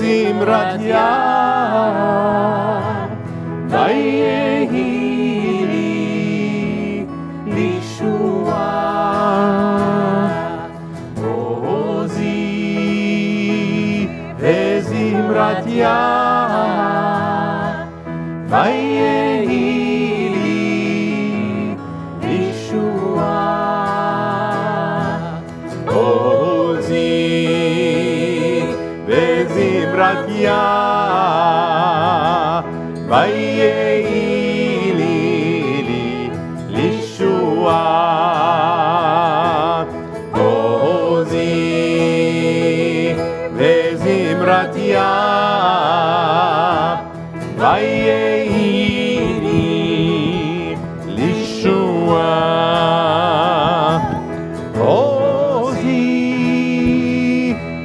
וזמרת יד, ויהי לי לישועה. עוזי וזמרת יד, ויהי לי לישועה. עוזי וזמרת יד, ויהי לי לישועה. עוזי וזמרת יד, ויהי לי לישועה. עוזי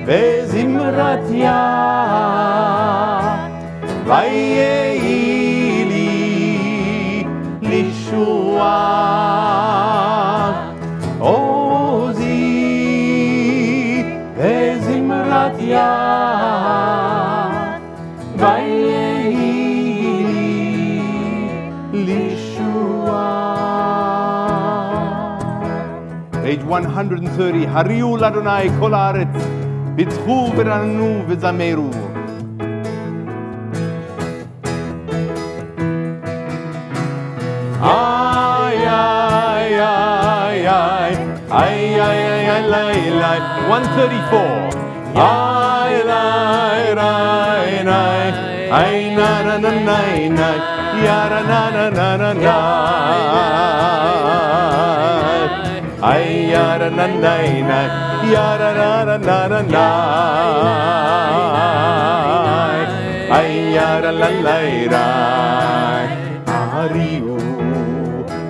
וזמרת יד, ויהי לי לישועה. עוזי וזמרת יד, ויהי לי לישועה. Page 130. הריעו לאדוני כל הארץ, בטחו ורננו וזמרו. Ay, ay, ay, ay, ay, ay, ay, ay, lay, lay. 134. Ay, lay, lay, lay, ay, na, na, na, na, na, ya, na, na, na, na, na. Ay, ya, na, na, na, na, ya, na, na, na, na, na. Ay, ya, na, na, na, na. Ariu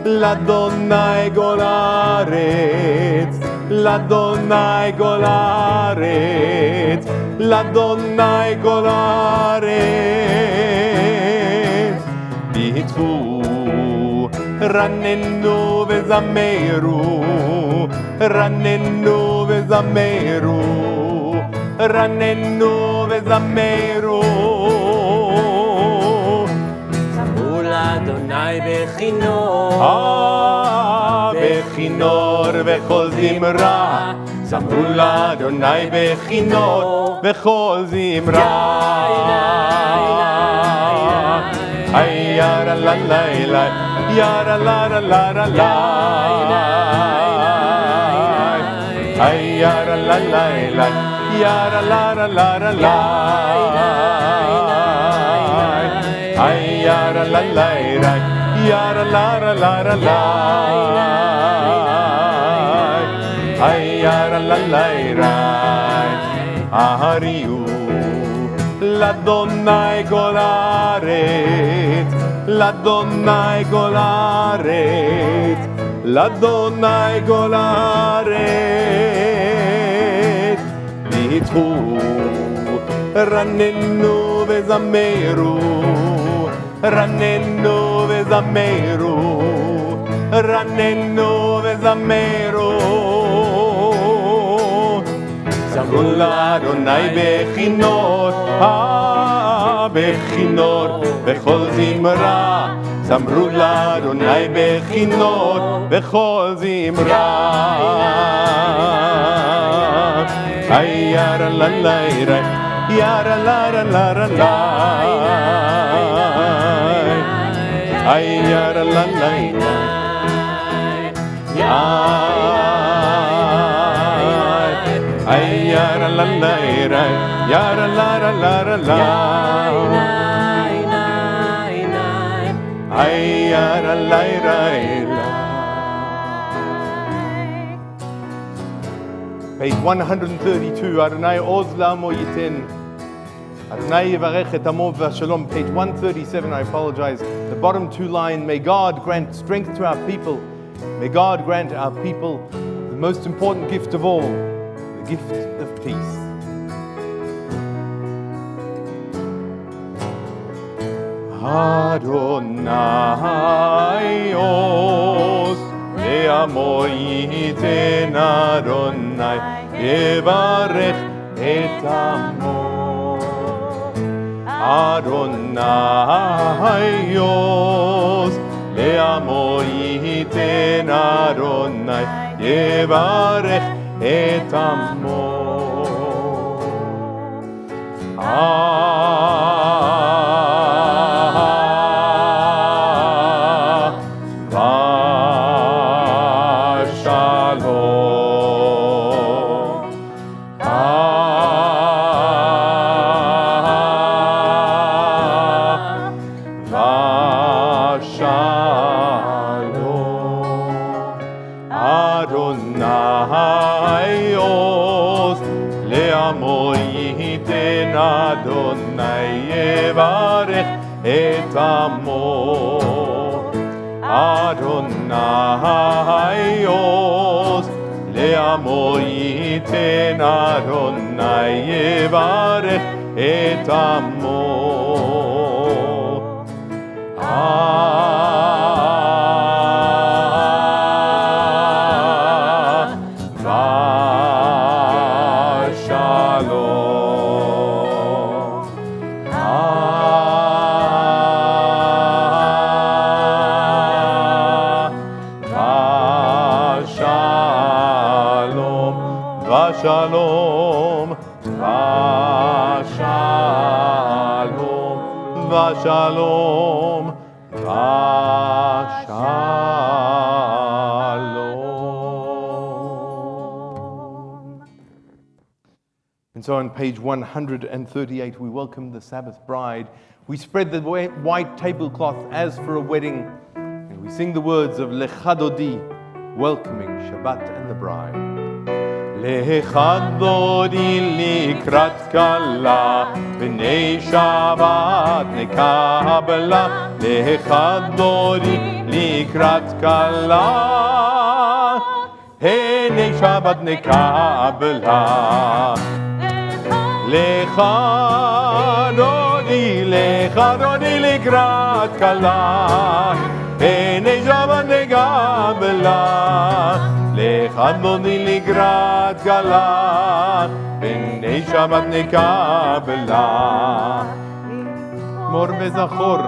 לאדוני כל הארץ, לאדוני כל הארץ, לאדוני כל הארץ. בטחו, רננו וזמרו, רננו וזמרו, רננו וזמרו. אדוני בכינור, בכינור וכל זמרה, זמרו לאדוני בכינור וכל זמרה. איי ירה לה לה לה, ירה לה לה לה לה לה. איי ירה לה לה לה, ירה לה לה לה לה לה. Ay, yara la la la, yara la la la la la. Ay, yara la la la. Ahariu, לאדוני כל הארץ, לאדוני כל הארץ, לאדוני כל הארץ. בטחו, רננו וזמרו, רננו וזמרו, רננו וזמרו. זמרו לאדוני בכינור, בכינור בכל זמרה. זמרו לאדוני בכינור בכל זמרה. איי ירה לה לה לה, ירה לה לה לה לה. Ay, yara la la la, ay, yara la la la, yara la la la la, ay, yara la la la. Page 132. Adonai oz la'amo yitin. Adonai yivarech et amo v'shalom. Page 137, I apologize. The bottom two lines, may God grant strength to our people. May God grant our people the most important gift of all, the gift of peace. Adonai oz le'amo yiten. Adonai yivarech et amo. Adonai Oz Le'amo Yiten Adonai Yevarech et Amo Adonai Oz Le'amo Yiten Adonai Yevarech et Amo Adonai Oz Le'amo Yiten Adonai Yevarech et Amo Shalom, Vashalom, Vashalom, Vashalom. And so on page 138, we welcome the Sabbath bride. We spread the white tablecloth as for a wedding, and we sing the words of Lecha Dodi, welcoming Shabbat and the bride. Lecha Dodi likrat kala, b'nei Shabbat nekabla. Lecha Dodi likrat kala, b'nei Shabbat nekabla. Lecha Dodi likrat kala, b'nei Shabbat nekabla. Lecha Dodi likrat kala, b'nei Shabbat nekabla. Mor וזכור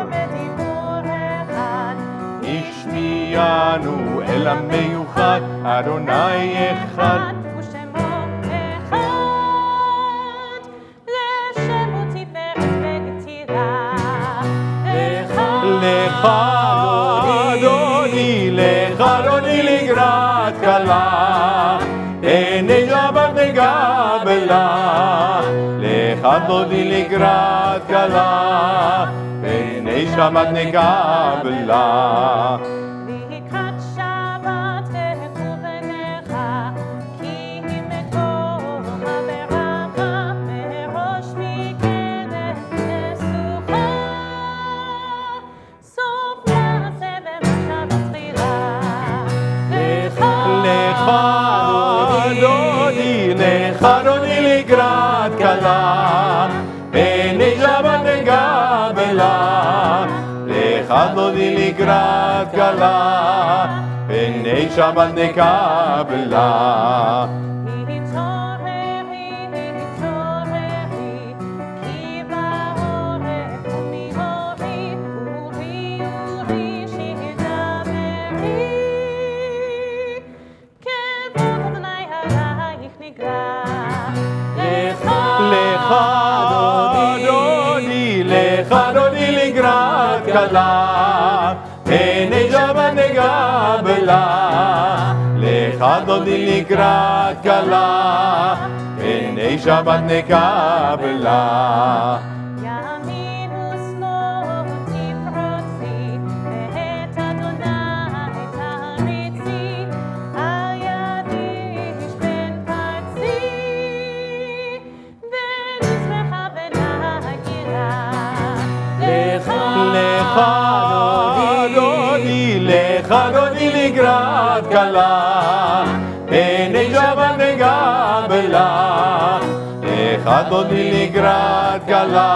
השמיענו אל המיוחד, אדוני אחד ושמו אחד, לשם ותפארת וגצילה. לך אדוני לקראת כלה, ב'נei Shabbat nekabla. לך אדוני לקראת כלה, ב'נei Shabbat nekabla. לקראת שבת תלכו בניך, כי מקום הברכה מראש מקדם לסוכה. סוף מעשה ומחשבה תחילה. לך אדוני לקראת כלה, ב'נei Shabbat nekabla. לך אדוני לקראת כלה, ב'נei Shabbat nekabla. התעוררי, כי בעורף ומאורי, אורי שתדברי. כבוד אדוני עלייך נגלה. לך אדוני לקראת כלה, ב'נei Shabbat nekabla. לך אדוני לקראת כלה, ב'נei Shabbat nekabla. ימין ושמאל תפרוצי, ואת אדוני תריצי, על ידיש בן פרצי, ונשמחה ונגילה. לך אדוני לקראת כלה, ב'נei Shabbat nekabla. לך אדוני לקראת כלה,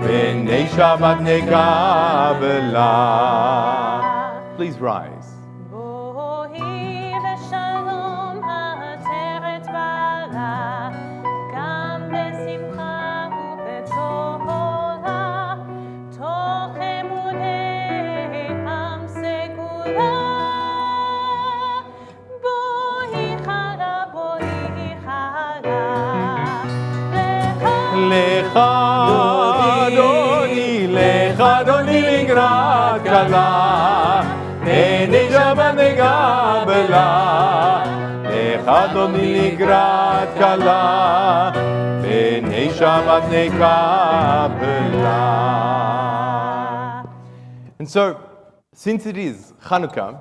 ב'נei Shabbat nekabla. Please rise. בואי ושלום העטרת בעלה, גם בשמחה ובצהלה. אדוני לקראת כלה, נהנה שבת נקבלה. לך אדוני לקראת כלה, נהנה שבת נקבלה. And so, since it is Hanukkah,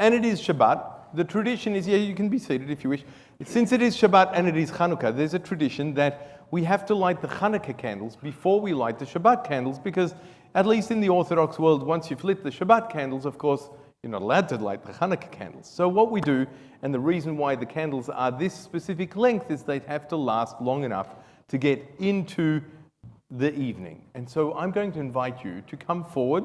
and it is Shabbat, the tradition is, yeah, you can be seated if you wish. Since it is Shabbat and it is Hanukkah, there's a tradition that we have to light the Hanukkah candles before we light the Shabbat candles, because at least in the Orthodox world, once you've lit the Shabbat candles, of course, you're not allowed to light the Hanukkah candles. So what we do, and the reason why the candles are this specific length, is they have to last long enough to get into the evening. And so I'm going to invite you to come forward.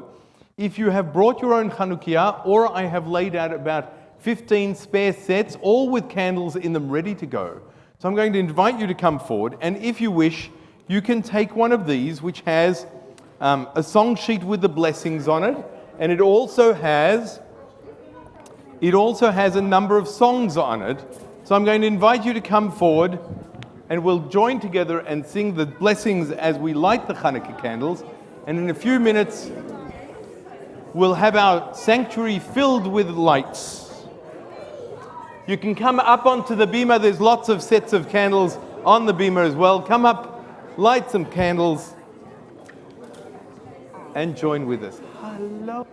If you have brought your own Chanukiah, or I have laid out about 15 spare sets, all with candles in them ready to go. So I'm going to invite you to come forward, and if you wish, you can take one of these, which has a song sheet with the blessings on it, and it also has a number of songs on it. So I'm going to invite you to come forward, and we'll join together and sing the blessings as we light the Hanukkah candles, and in a few minutes, we'll have our sanctuary filled with lights. You can come up onto the bima. There's lots of sets of candles on the bima as well. Come up, light some candles, and join with us. Hello.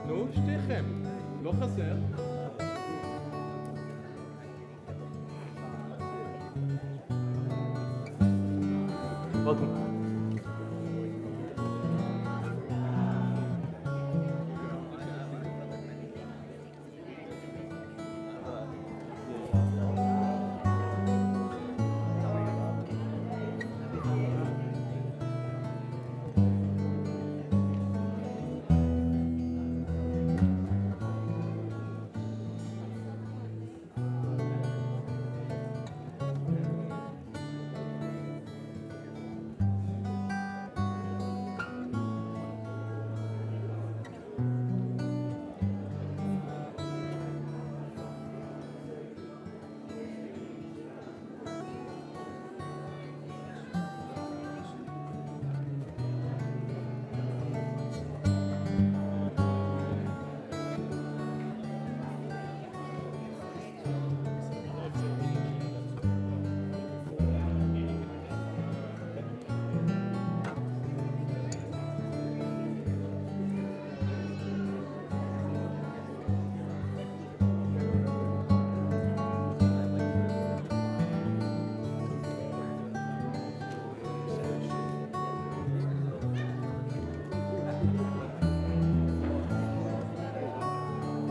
נו, שתיכם, לא חסר. Welcome.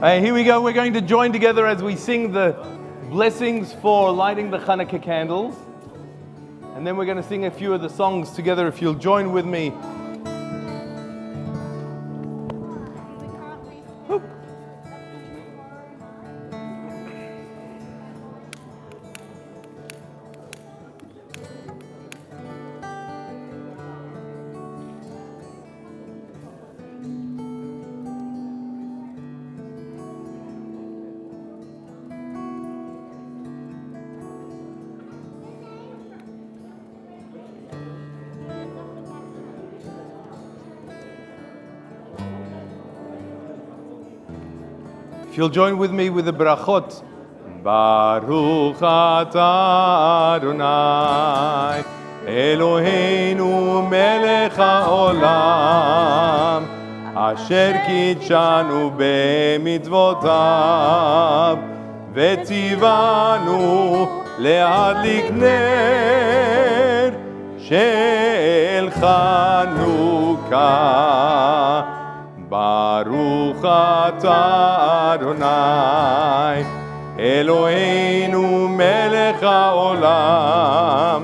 Here we go. We're going to join together as we sing the blessings for lighting the Hanukkah candles. And then we're going to sing a few of the songs together, if you'll join with me. If you'll join with me with the brachot, Baruch atah Adonai, Eloheinu melech haolam, asher kitshanu b'mitzvotav, v'tzivanu le'adlik ner shel Chanukah. Baruch atah Adonai, Eloheinu melech haolam,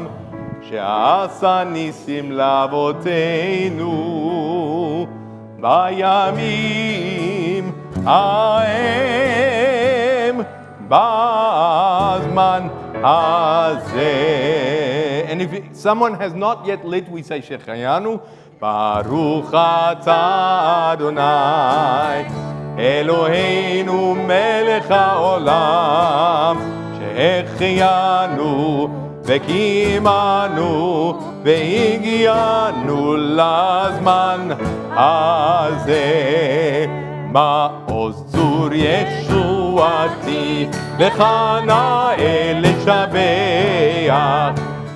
she'asa nisim la'avoteinu bayamim ha'em b'zman hazeh. And if someone has not yet lit, we say Shechayanu. Baruch atah Adonai, Eloheinu melech haolam, שהחיינו וקיימנו והגיענו לזמן הזה. מעוז צור ישועתי, לך נאה לשבח,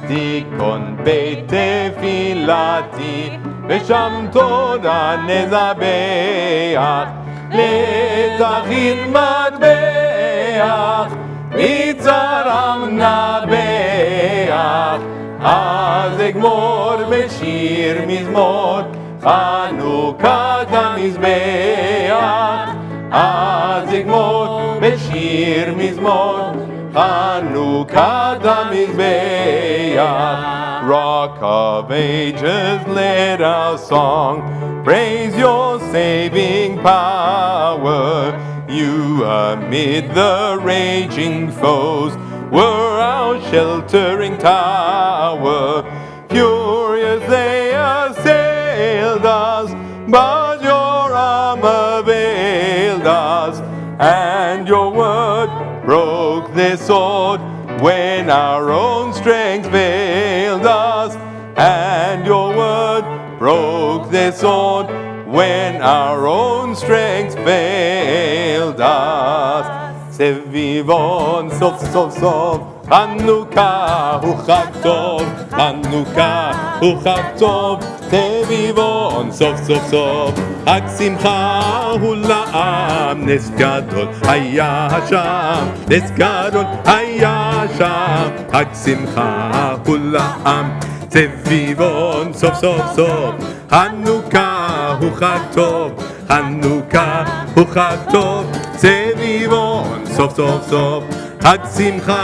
תיכון בית תפילתי, ושם תודה נזבח, לתכין מטבח, מצרם נבח, אז אגמור בשיר מזמור, חנוכת המזבח, אז אגמור בשיר מזמור, חנוכת המזבח. Rock of ages, let our song praise your saving power. You amid the raging foes were our sheltering tower. Furious they assailed us, but your arm availed us, and your word broke their sword when our own strength failed us, and your word broke their sword when our own strength failed us. Sevivon sof sof sof, Chanukah hu chag tov, Chanukah hu chag tov. Sevivon sof sof sof, Chag simcha hu la'am, nes gadol haya Hasham, nes gadol haya Hasham, Chag simcha hu la'am. Sevivon sof sof sof, Chanukah hu chag tov, Chanukah hu chag tov. Sevivon sof sof sof, Chag simcha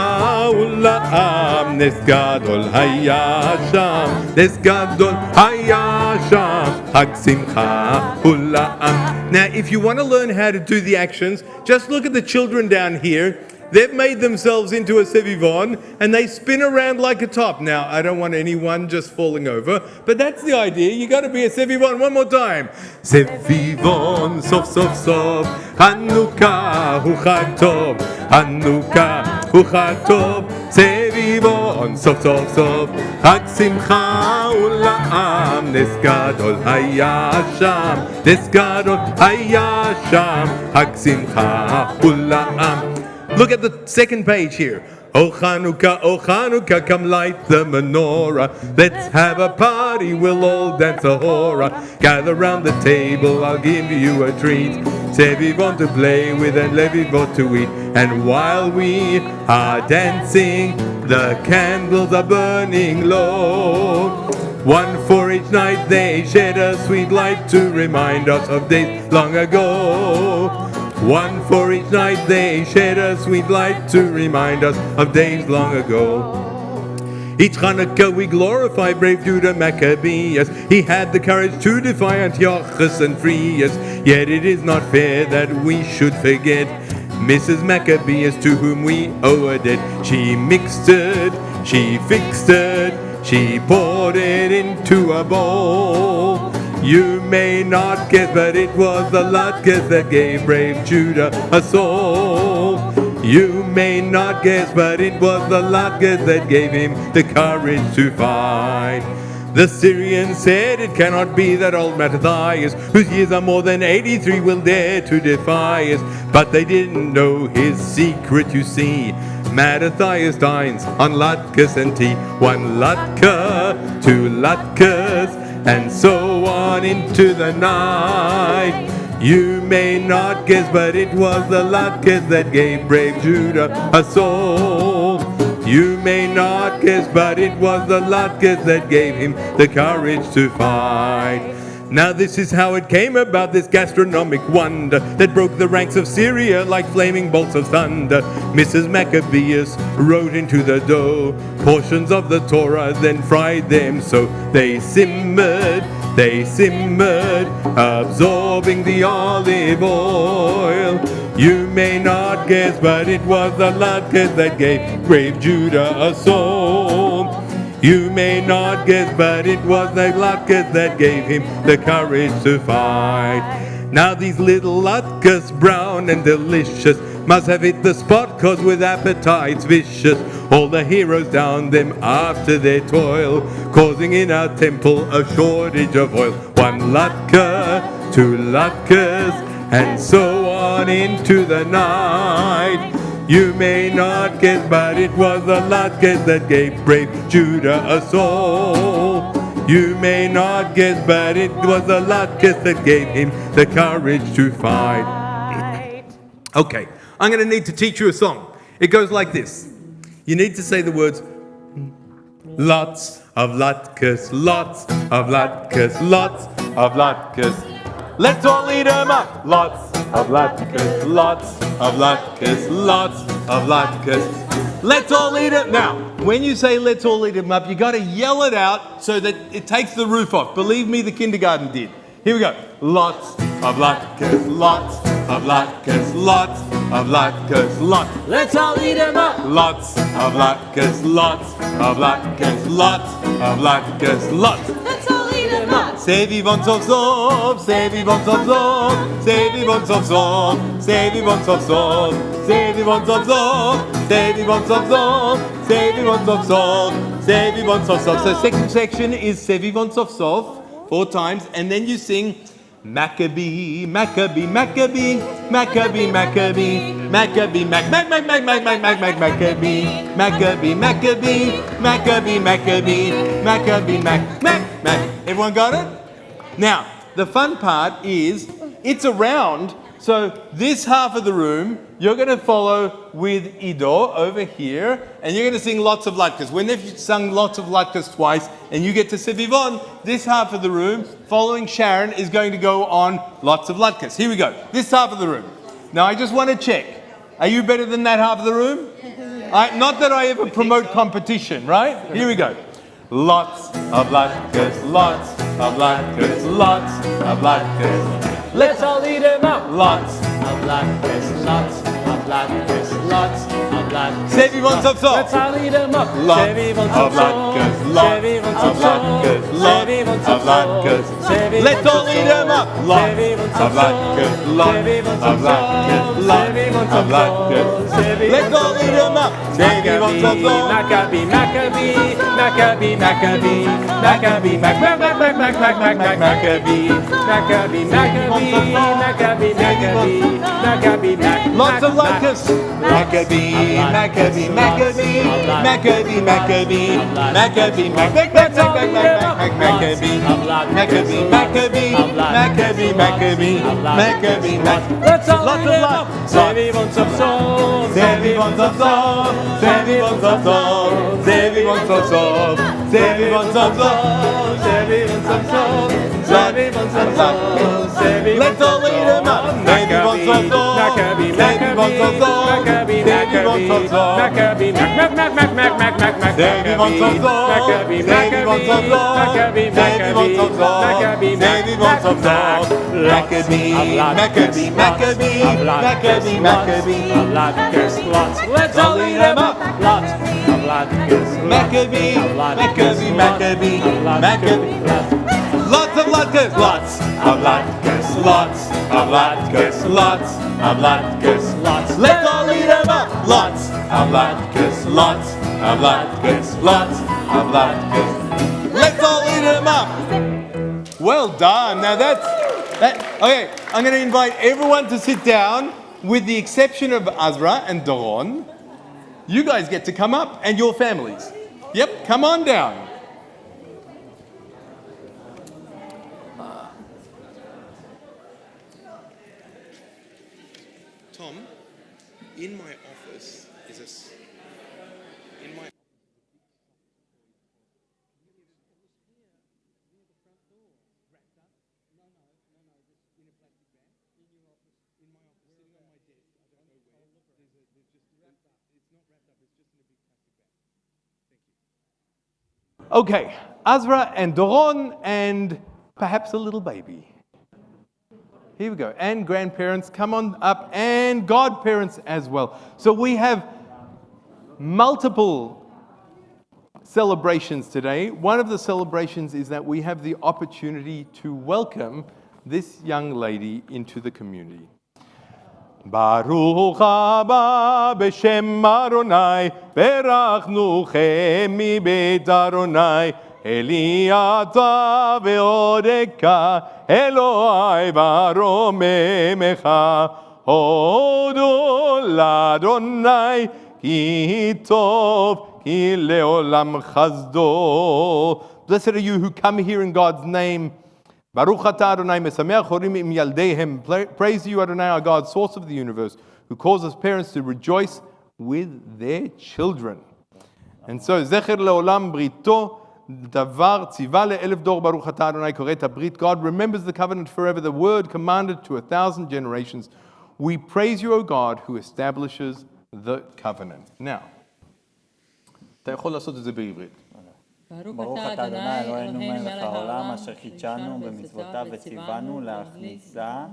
ula'am, nes gadol haya Hasham, nes gadol haya Hasham, Chag simcha ula'am. Now, if you want to learn how to do the actions, just look at the children down here. They've made themselves into a sevivon and they spin around like a top. Now, I don't want anyone just falling over, but that's the idea. You got to be a sevivon. One more time. Sevivon, sof, sof, sof. Chanukah hu chag tov. Chanukah hu chag tov. Sevivon, sof, sof, sof. Chag simcha ula'am. Nes gadol haya Hasham. Nes gadol haya Hasham. Chag simcha ula'am. Look at the second page here. Oh Chanukah, come light the menorah. Let's have a party, we'll all dance a hora. Gather round the table, I'll give you a treat. Sevivon to play with and levivot to eat. And while we are dancing, the candles are burning low. One for each night they shed a sweet light to remind us of days long ago. One for each night they shed a sweet light to remind us of days long ago. Each Chanukah we glorify brave Judah Maccabeus. He had the courage to defy Antiochus and free us. Yet it is not fair that we should forget Mrs. Maccabeus, to whom we owe a debt. She mixed it, she fixed it, she poured it into a bowl. You may not guess, but it was the latkes that gave brave Judah a soul. You may not guess, but it was the latkes that gave him the courage to fight. The Syrians said, it cannot be that old Mattathias, whose years are more than 83, will dare to defy us. But they didn't know his secret, you see. Mattathias dines on latkes and tea. 1 latka, 2 latkas, and so on into the night. You may not guess, but it was the latkes that gave brave Judah a soul. You may not guess, but it was the latkes that gave him the courage to fight. Now this is how it came about, this gastronomic wonder that broke the ranks of Syria like flaming bolts of thunder. Mrs. Maccabeus wrote into the dough portions of the Torah, then fried them so they simmered, absorbing the olive oil. You may not guess, but it was the latkes that gave brave Judah a soul. You may not guess, but it was the latkes that gave him the courage to fight. Now these little latkes, brown and delicious, must have hit the spot, 'cause with appetites vicious, all the heroes downed them after their toil, causing in our temple a shortage of oil. 1 latka, 2 latkas, and so on into the night. You may not guess, but it was the latkes that gave brave Judah a soul. You may not guess, but it was the latkes that gave him the courage to fight. Okay, I'm going to need to teach you a song. It goes like this. You need to say the words, lots of latkes, lots of latkes, lots of latkes. Let's all eat them up. Lots of latkes, lots of latkes, lots of latkes. Let's all eat them. Now, when you say let's all eat them up, you got to yell it out so that it takes the roof off. Believe me, the kindergarten did. Here we go. Lots of latkes, lots of latkes, lots of latkes, lots. Let's all eat them up. Lots of latkes, lots of latkes, lots of latkes, lots. Let's all eat them up. C'est vivant sauf sauf, c'est vivant sauf sauf, c'est vivant sauf sauf, c'est vivant sauf sauf, c'est vivant sauf sauf, c'est vivant sauf sauf, c'est vivant sauf sauf, c'est vivant sauf sauf. So second section is c'est vivant sauf sauf 4 times, and then you sing Maccabee, Maccabee, Maccabee, Maccabee, Maccabee, Maccabee, Maccabee, Maccabee, Maccabee, Maccabee, Maccabee, Maccabee, Mac. Everyone got it? Now, the fun part is it's a round, so this half of the room you're going to follow with Ido over here, and you're going to sing lots of latkes. When they've sung lots of latkes twice, and you get to Sevivon, this half of the room, following Sharon, is going to go on lots of latkes. Here we go. This half of the room. Now, I just want to check. Are you better than that half of the room? Not that I ever promote competition, right? Here we go. Lots of latkes, lots of latkes, lots of latkes. Let's all eat them up. Lots Of latkes, lots of latkes, lots of latkes. C'est vivant sauf sauf. Let's all eat them up. Lots C'est vivant of sauf sauf. latkes, C'est lots vivant of sauf sauf. latkes, C'est lots vivant of sauf sauf. latkes. C'est vivant Let's sauf all eat sauf. them up. Lots C'est vivant of sauf sauf. latkes, C'est lots vivant of sauf sauf. latkes, C'est lots vivant of sauf sauf. latkes. C'est vivant Let's all eat them up. C'est vivant sauf sauf. Maccabee, Maccabee, Maccabee, Maccabee, Maccabee, Maccabee, Maccabee, Maccabee, Maccabee, Maccabee, Maccabee, Maccabee, Maccabee, Lots of latkes. Maccabee, Maccabee, Maccabee, Maccabee, Maccabee, Maccabee, Maccabee, Maccabee, Maccabee, Maccabee, Maccabee, Maccabee, Maccabee. Let's all Lots eat of them up. love. C'est vivant sauf sauf. C'est vivant sauf sauf, c'est vivant sauf sauf, c'est vivant sauf sauf, c'est vivant sauf sauf, C'est vivant sauf sauf. C'est vivant sauf sauf. C'est vivant Let's all eat them up. C'est vivant sauf sauf, Maccabee, c'est vivant sauf sauf, Maccabee, c'est vivant sauf sauf. Maccabee, Maccabee, C'est vivant sauf sauf, Maccabee, c'est vivant sauf sauf, Maccabee, c'est vivant sauf sauf, Maccabee, c'est vivant sauf sauf. Maccabee, Maccabee, Maccabee, Maccabee, Maccabee. Let's all eat them up. Lots of latkes. Maccabee, Maccabee, Maccabee, Maccabee. Lots of latkes, lots of latkes, lots of latkes, lots of latkes, lots. Let's all eat them up. Lots of latkes, lots of latkes, lots of latkes. Let's all eat them up. Well done. Now that. Okay, I'm going to invite everyone to sit down, with the exception of Azra and Doron. You guys get to come up, and your families. Yep, come on down. Tom, in my office is in my Okay, Azra and Doron and perhaps a little baby. Here we go. And grandparents, come on up, and godparents as well. So we have multiple celebrations today. One of the celebrations is that we have the opportunity to welcome this young lady into the community. Baruch haba b'shem Adonai, berachnuchem מבית Adonai, Eliata ve'odeka, Eloi baromemcha, hodu l'Adonai, ki tov, ki leolam chazdo. Blessed are you who come here in God's name. Baruch atah Adonai mesameach horim im yaldehem. Praise you, Adonai, our God, source of the universe, who causes parents to rejoice with their children. And so, zecher leolam brito, davar tziva le'elef dor baruch atah Adonai koret habrit. God remembers the covenant forever, the word commanded to 1,000 generations. We praise you, O God, who establishes the covenant. Now, אתה יכול לעשות את זה בעברית. ברוך אתה אדוני אלוהינו מלך העולם אשר חידשנו במצוותיו וציוונו להכניסה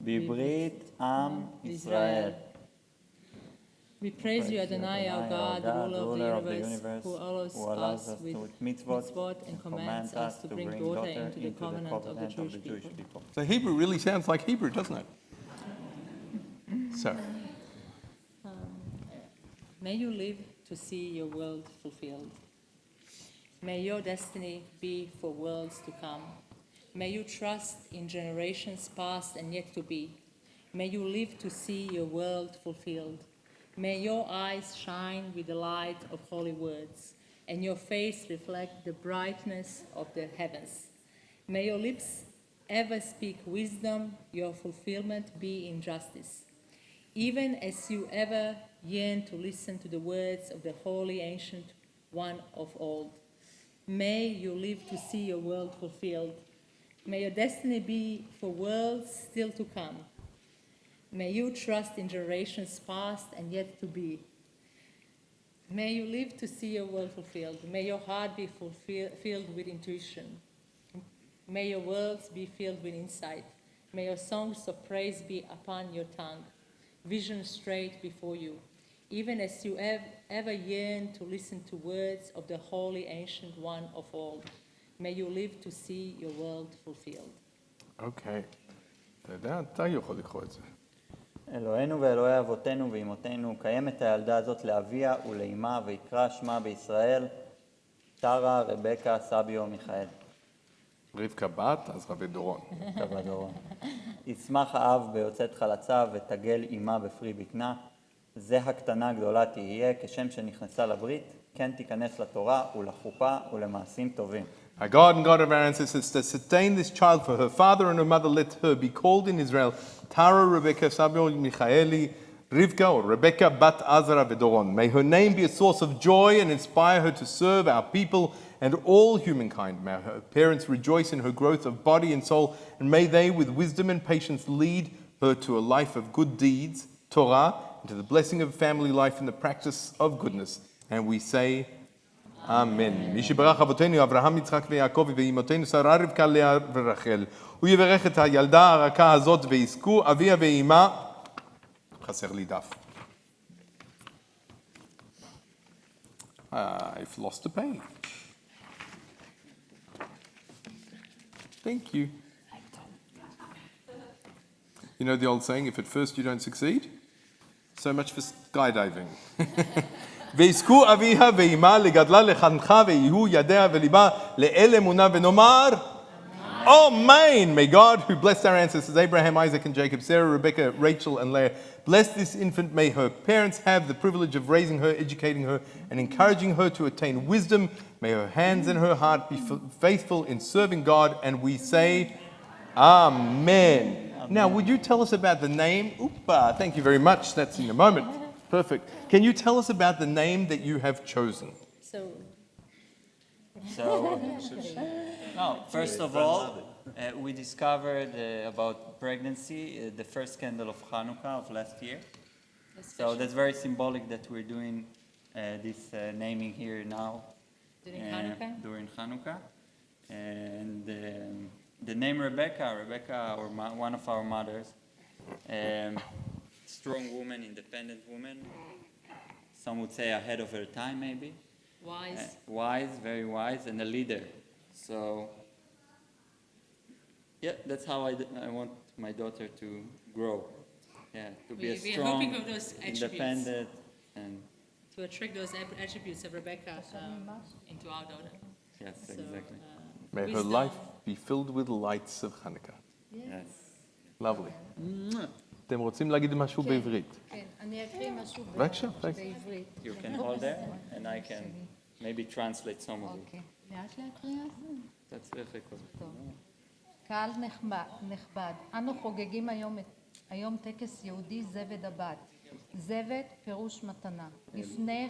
בברית עם ישראל. We praise you, Adonai, our God, the ruler of the universe, who allows us with mitzvot and commands us to bring daughter into the covenant of the Jewish people. So Hebrew really sounds like Hebrew, doesn't it? So, May you live to see your world fulfilled. May your destiny be for worlds to come. May you trust in generations past and yet to be. May you live to see your world fulfilled. May your eyes shine with the light of holy words, and your face reflect the brightness of the heavens. May your lips ever speak wisdom, your fulfillment be in justice. Even as you ever yearn to listen to the words of the holy ancient one of old. May you live to see your world fulfilled. May your destiny be for worlds still to come. May you trust in generations past and yet to be. May you live to see your world fulfilled. May your heart be filled with intuition. May your words be filled with insight. May your songs of praise be upon your tongue. Vision straight before you. Even as you ever yearn to listen to words of the holy ancient one of old. May you live to see your world fulfilled. Okay. אתה יכול לקרוא את זה. אלוהינו ואלוהי אבותינו ואמותינו, קיים את הילדה הזאת לאביה ולאמה, ויקרא שמה בישראל, טרה, רבקה, סביו, מיכאל. רבקה בת, עזרא ודורון. רבקה ודורון. יצמח האב ביוצאת חלצה ותגל אמה בפרי בקנה. זה הקטנה גדולה תהיה, כשם שנכנסה לברית, כן תיכנס לתורה ולחופה ולמעשים טובים. Our God and God of our ancestors, to sustain this child for her father and her mother, let her be called in Israel Tara, Rebecca, Samuel, Michaeli, Rivka, or Rebecca, Bat Azra, Vedoron. May her name be a source of joy and inspire her to serve our people and all humankind. May her parents rejoice in her growth of body and soul, and may they, with wisdom and patience, lead her to a life of good deeds, Torah, and to the blessing of family life and the practice of goodness. And we say, Amen. מי שברך אבותינו אברהם, יצחק ויעקב ואימותינו שרה, רבקה, לאה ורחל. הוא יברך את הילדה הרכה הזאת ויזכו אביה ואימה. חסר לי דף. I've lost a page. Thank you. You know the old saying, if at first you don't succeed? So much for skydiving. ויזכו אביה ואמה לגדלה לחנכה ויהיו ידיה וליבה לאל אמונה ונאמר Amen. May God, who blessed our ancestors Abraham, Isaac, and Jacob, Sarah, Rebecca, Rachel, and Leah, bless this infant. May her parents have the privilege of raising her, educating her, and encouraging her to attain wisdom. May her hands and her heart be faithful in serving God. And we say, Amen. Now, would you tell us about the name? Oopa, thank you very much. That's in a moment. Perfect. Can you tell us about the name that you have chosen? First of all, we discovered about pregnancy, the first candle of Hanukkah of last year. So that's very symbolic that we're doing this naming here now. During Hanukkah. And the name Rebecca, or one of our mothers, strong woman, independent woman. Some would say ahead of her time, maybe. Wise, very wise, and a leader. So, yeah, that's how I want my daughter to grow. Yeah, to be a strong, independent, and to attract those attributes of Rebecca into our daughter. yes, exactly. May her life be filled with lights of Hanukkah. Yes. Lovely. אתם רוצים להגיד משהו בעברית? כן, אני אקריא משהו בבקשה, בעברית. You can hold there, and I can maybe translate some of it. אוקיי. לאט להקריא אז? אתה צריך לקרוא. טוב. קהל נכבד, אנו חוגגים היום טקס יהודי זבד הבת. זבד פירוש מתנה. לפני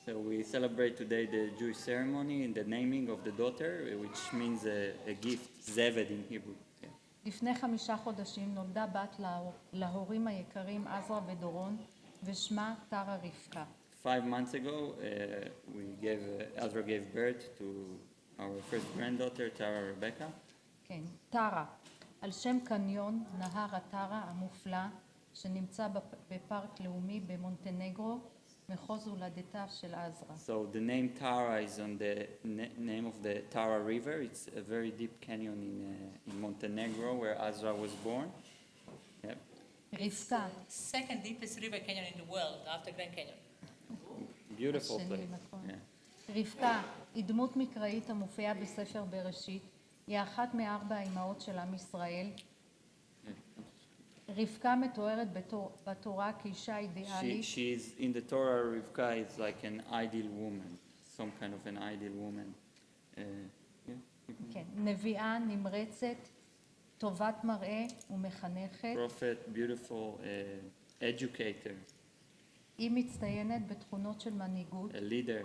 So we celebrate today the Jewish ceremony in the naming of the daughter, which means a gift, zeved in Hebrew. Yeah. לפני 5 חודשים נולדה בת להורים היקרים עזרא ודורון, ושמה טרה רבקה. 5 months ago, Ezra gave birth to our first granddaughter, Tara Rebecca. כן, טרה, על שם קניון נהר הטרה המופלא, שנמצא בפארק לאומי במונטנגרו, מחוז הולדתה של עזרא. So the name Tara is on the name of the Tara River. It's a very deep canyon in Montenegro where Ezra was born. Yep. רבקה. Second deepest river canyon in the world after Grand Canyon. Beautiful השני, place. נכון. Yeah. רבקה היא דמות מקראית המופיעה בספר בראשית, היא אחת מ4 האימהות של עם ישראל. רבקה מתוארת בתורה כאישה אידיאלית. She's in the Torah. Rivka is like an ideal woman, some kind of an ideal woman. כן, נביאה נמרצת, טובת מראה ומחנכת. Prophet, beautiful, educator, היא מצטיינת בתכונות של מנהיגות, a leader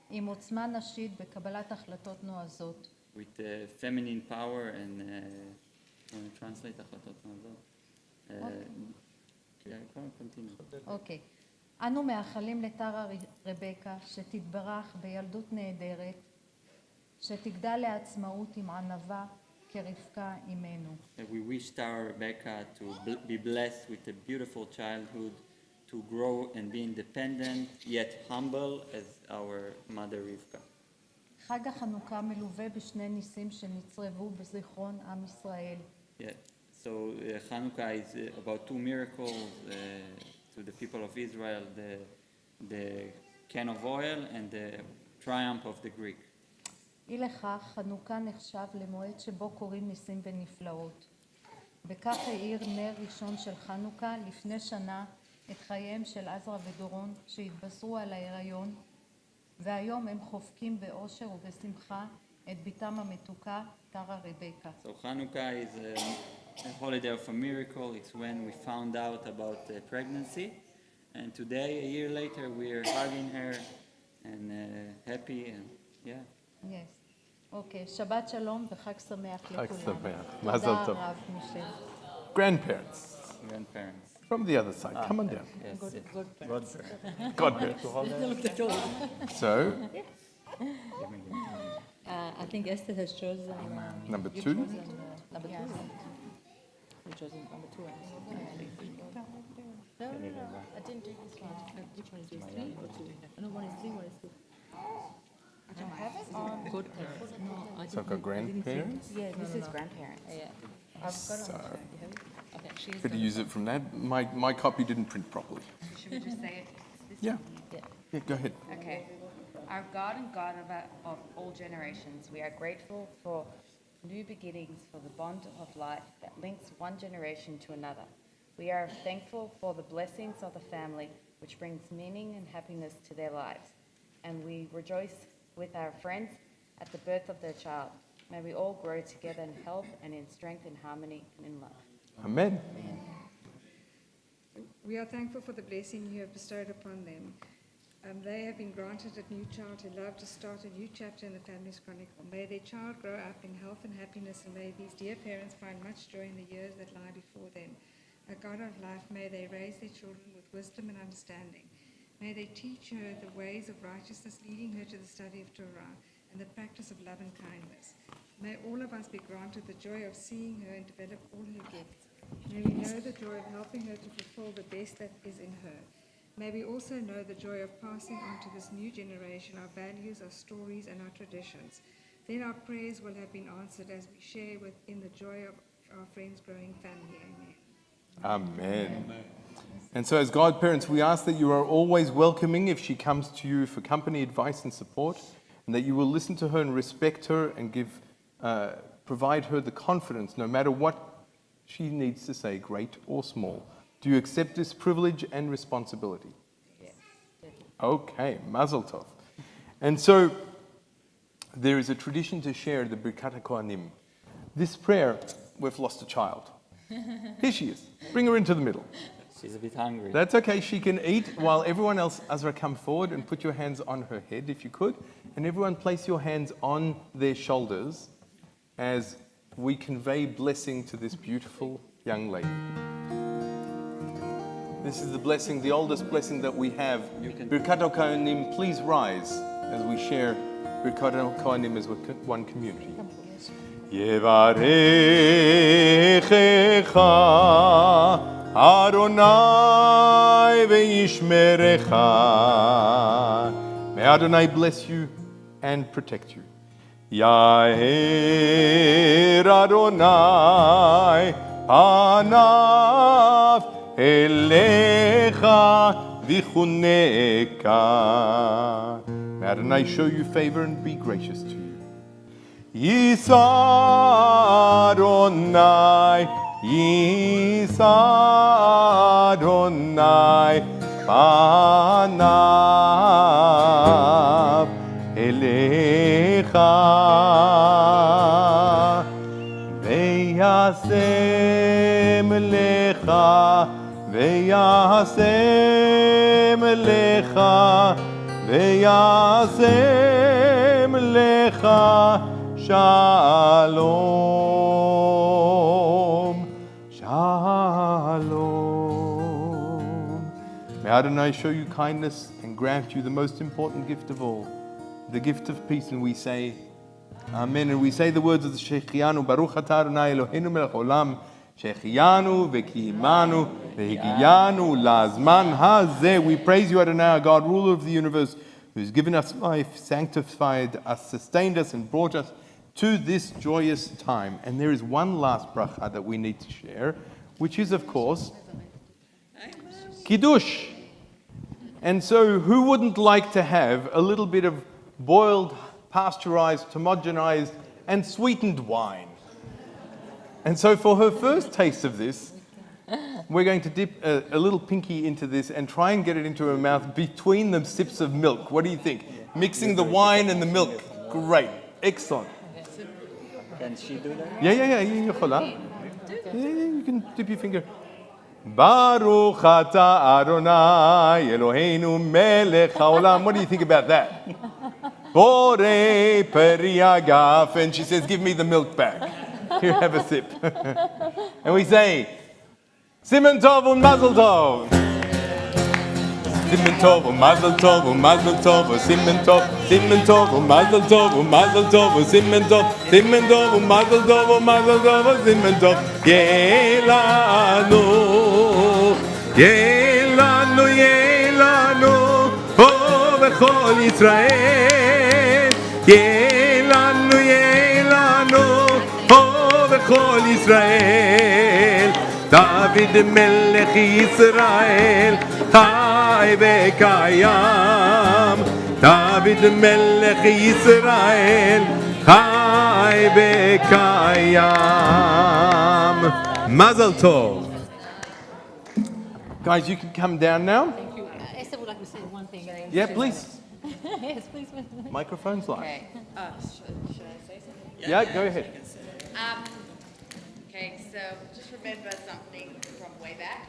עם עוצמה נשית בקבלת החלטות נועזות. with feminine power and translate החלטות נועזות. continue. אוקיי. אנו מאחלים לטרה רבקה שתתברך בילדות נהדרת, שתגדל לעצמאות עם ענווה כרבקה אימנו. We wish Tara Rebecca to be blessed with a beautiful childhood, to grow and be independent, yet humble as our mother Rivka. חג החנוכה מלווה בשני ניסים שנצרבו בזיכרון עם ישראל. Yeah. So Hanukkah is about 2 miracles to the people of Israel, the can of oil and the triumph of the Greek. אי לכך, חנוכה נחשב למועד שבו קוראים ניסים ונפלאות. בכך האיר נר ראשון של חנוכה לפני שנה את חייהם של עזרא ודורון שהתבשרו על ההיריון, והיום הם חופקים באושר ובשמחה את ביתם המתוקה, טרה רבקה. So Hanukkah is a holiday of a miracle. It's when we found out about pregnancy, and today, a year later, we are hugging her and happy, and yeah. Yes. אוקיי, שבת שלום וחג שמח לכולם. חג שמח. מזל טוב. תודה רב, משה. Grandparents. Grandparents. From the other side. Come on down. Yes. Godparents. Godparents. So, I think Esther has chosen number 2. number 2. You chosen number 2. No, I didn't do this one. Which one is yours? 3 or 2? No, one is 3, one is 2. I don't have it on. Good parents. No, I So I've got grandparents. Yeah, this is grandparents. Yeah. I've got So, Okay, she's better use it from that. My copy didn't print properly. Should we just say it? Yeah. Yeah. Yeah, go ahead. Okay. Our God and God of all generations, we are grateful for new beginnings, for the bond of life that links one generation to another. We are thankful for the blessings of the family, which brings meaning and happiness to their lives. And we rejoice with our friends at the birth of their child. May we all grow together in health and in strength, in harmony, and in love. Amen. We are thankful for the blessing you have bestowed upon them. They have been granted a new child who love to start a new chapter in the family's chronicle. May their child grow up in health and happiness, and may these dear parents find much joy in the years that lie before them. O God of life, may they raise their children with wisdom and understanding. May they teach her the ways of righteousness, leading her to the study of Torah and the practice of love and kindness. May all of us be granted the joy of seeing her and develop all her gifts. May we know the joy of helping her to fulfill the best that is in her. May we also know the joy of passing on to this new generation our values, our stories, and our traditions. Then our prayers will have been answered as we share in the joy of our friend's growing family. Amen. Amen. And so as godparents, we ask that you are always welcoming if she comes to you for company, advice, and support, and that you will listen to her and respect her and provide her the confidence, no matter what she needs to say, great or small. Do you accept this privilege and responsibility? Yes. Okay, Mazel Tov. And so there is a tradition to share the Birkat HaKohanim. This prayer, we've lost a child. Here she is. Bring her into the middle. She's a bit hungry. That's okay. She can eat while everyone else, Azra, come forward and put your hands on her head if you could. And everyone place your hands on their shoulders as we convey blessing to this beautiful young lady. This is the blessing, the oldest blessing that we have. Birkat HaKohanim, please rise as we share Birkat HaKohanim as one community. Yevarechecha Adonai ve'yishmerecha. May Adonai bless you and protect you. Yair Adonai panav elecha vichuneka. May Adonai show you favor and be gracious to you. Yisa Adonai, Yisa Adonai panav elecha veyasem lecha veyasem lecha veyasem lecha shalom shalom. May Adonai show you kindness and grant you the most important gift of all, the gift of peace. And we say, Amen. And we say the words of the Shechianu, Baruch atah Adonai Eloheinu melech haolam, Shechianu v'kiyimanu v'higiyanu lazman hazeh. We praise you, Adonai, our God, ruler of the universe, who has given us life, sanctified us, sustained us, and brought us to this joyous time. And there is one last bracha that we need to share, which is, of course, Kiddush. And so who wouldn't like to have a little bit of boiled, pasteurized, homogenized, and sweetened wine? And so for her first taste of this, we're going to dip a little pinky into this and try and get it into her mouth between the sips of milk. What do you think? Mixing the wine and the milk. Great. Excellent. Can she do that? Yeah. You can dip your finger. Baruch atah Adonai Eloheinu melech haolam. What do you think about that? Borei peri agaf. And she says, give me the milk back. Here, have a sip. And we say, Siman Tov und Mazel Tov. Siman Tov und Mazel Tov und Mazel Tov und Siman Tov. Siman Tov und Mazel Tov und Mazel Tov und Siman Tov. Siman Tov und Mazel Tov und Mazel Tov und Siman Tov. Yelanu, Yelanu, Yelanu, oh bechol Yisrael. Yelanu, Yelanu, oh bechol Yisrael. David melech Yisrael, חי וקיים, דוד מלך ישראל, חי וקיים. מזל טוב. Guys, you can come down now. Esther would like to say one thing. Yeah, please. Yes, please. Microphone's live. Okay. Should I say something? Yeah, go ahead. Okay, so just remember something from way back.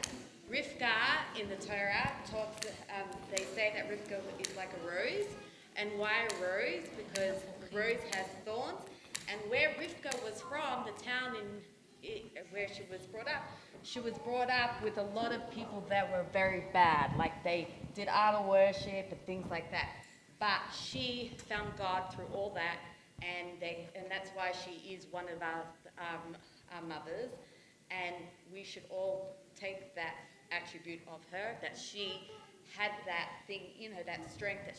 Rivka in the Torah talks, they say that Rivka is like a rose. And why a rose? Because a rose has thorns. And where Rivka was from, the town where she was brought up with a lot of people that were very bad. Like they did idol worship and things like that. But she found God through all that. And that's why she is one of our mothers, and we should all take that attribute of her, that she had that thing, that strength that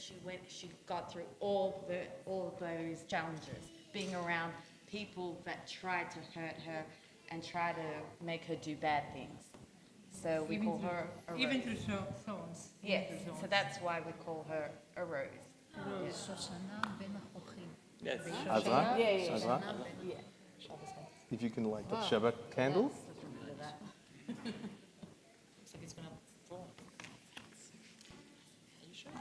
she got through all those challenges, being around people that tried to hurt her and try to make her do bad things. So we call her a rose. Even through thorns. Yes, so that's why we call her a rose. Yes. Azra? Yeah. Azra? Yeah. If you can light the Shabbat candle. So it's gonna fall. Are you sure?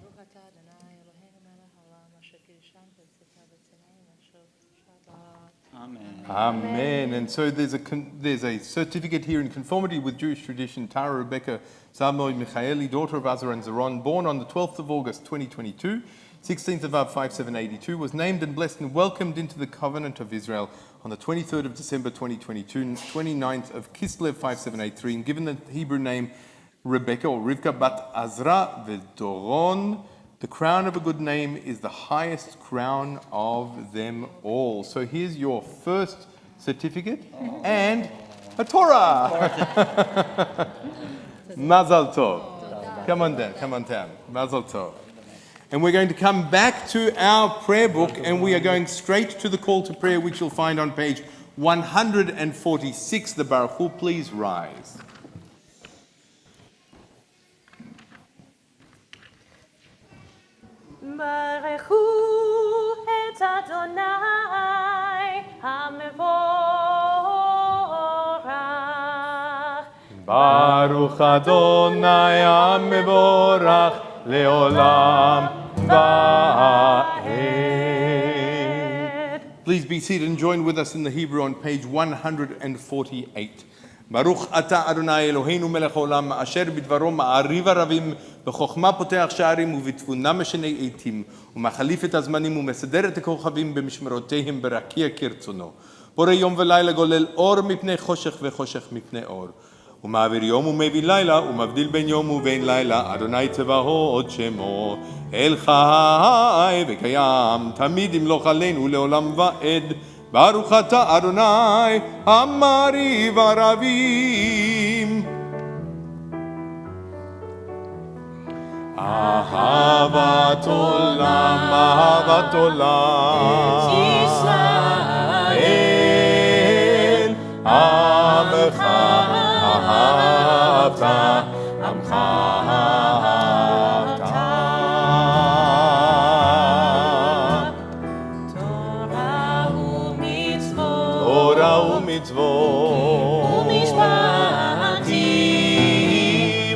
ברוך אתה אדוני אלוהינו מלך העולם אשר קידשנו בצאתך וצאתנו אשר שבת. Amen. Amen. And so there's a certificate here in conformity with Jewish tradition. Tara Rebecca Salmoi Michaeli, daughter of Azar and Zaron, born on the 12th of August 2022, 16th of Av 5782, was named and blessed and welcomed into the covenant of Israel on the 23rd of December 2022, 29th of Kislev 5783, and given the Hebrew name Rebecca or Rivka bat Azra v'Doron. The crown of a good name is the highest crown of them all. So here's your first certificate and a Torah. Mazal tov. Come on down. Mazal tov. And we're going to come back to our prayer book, and we are going straight to the call to prayer, which you'll find on page 146. The Baruch Hu, please rise. ברכו את אדוני המבורך. Baruch Adonai HaMevorach leolam va'ed. Please be seated and join with us in the Hebrew on page 148. ברוך אתה אדוני אלוהינו מלך העולם אשר בדברו מעריב ערבים בחוכמה פותח שערים ובתבונה משנה עתים ומחליף את הזמנים ומסדר את הכוכבים במשמרותיהם ברקיע כרצונו בורא יום ולילה גולל אור מפני חושך וחושך מפני אור ומעביר יום ומביא לילה ומבדיל בין יום ובין לילה אדוני צבאות שמו אל חי וקיים תמיד ימלוך עלינו לעולם ועד ברוך אתה אדוני המעריב ערבים. אהבת עולם, אהבת עולם. ישראל, עמך אהבת, עמך אהבת. תורה ומצוות ומשפטים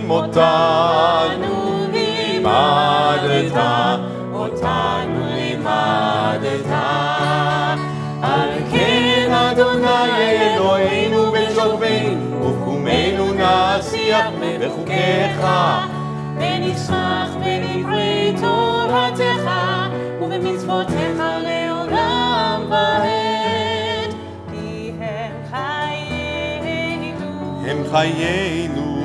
אותנו לימדת, אותנו לימדת. על כן אדוני אלוהינו בשוכבנו ובקומנו נשיח בחוקיך ונשמח בדברי תורתך ובמצוותיך לעולם ועד. כי הם חיינו, הם חיינו